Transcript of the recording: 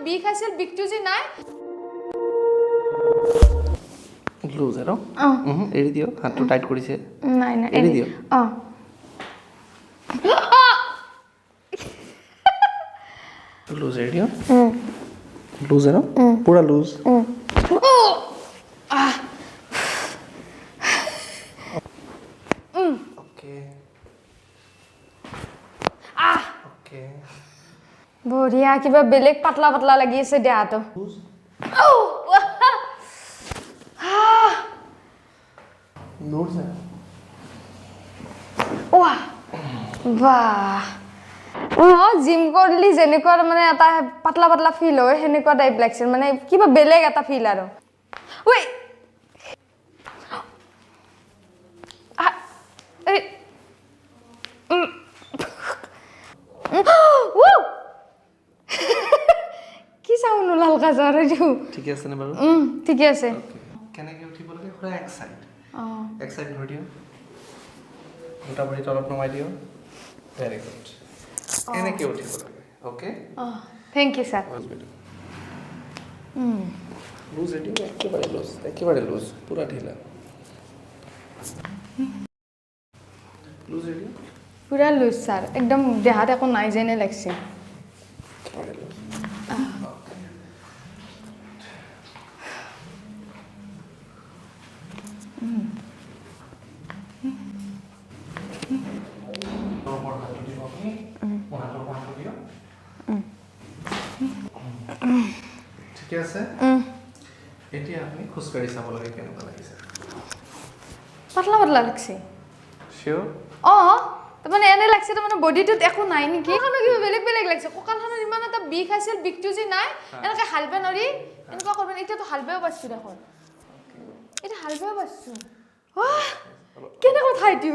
বিষ আছিল বিষটো যে নাই লুজ আৰু এৰি দিও হাতটো টাইট কৰিছে নাই নাই এৰি দিও লুজ এৰি দিও লুজ আৰু পুৰা লুজ ওকে ওকে বঢ়িয়া কিবা বেলেগ পাতলা পাতলা লাগি আছে দেহাটো লুজ ওয়া বাহ জিম কৰিলি যেনেকুৱা মানে এটা পাতলা পাতলা ফিল হয় সেনেকুৱা টাইপ লাগিছিল মানে কিবা বেলেগ এটা ফিল আৰু ওই কি চাউন ওলাল কাজাৰ এইটো ঠিক আছে নে বাৰু ঠিকে আছে কেনেকৈ উঠিব লাগে পুৰা এক সাইড ধৰি দিও দুটা ভৰি তলত নমাই দিও ভেৰি গুড এনেকৈ উঠিব লাগে okay thank you sir loose একেবাৰে লুজ পুৰা ঢিলা লুজ এৰিয়া পুৰা লুজ স্যার একদম দেহাত একো নাই যেনে লাগছে ঠিকে আছে এতিয়া আপনি খুচকাৰি চাব লাগে কেনেকুৱা লাগিছে পাতলা পাতলা লাগছে শিওর মানে এনে লাগছে মানে বডিটোত একো নাই নেকি এখনো কিবা বেলেগ বেলেগ লাগছে কঁকালখনত ইমান এটা বিষ আছিল বিষটো যে নাই এনেকৈ হালবে নৰি এনেকুৱা কৰবেন এতিয়াতো হালবেও পাইছোঁ দেখোন এটা হালবেও পাইছোঁ কেনেকুৱা ঠাইটো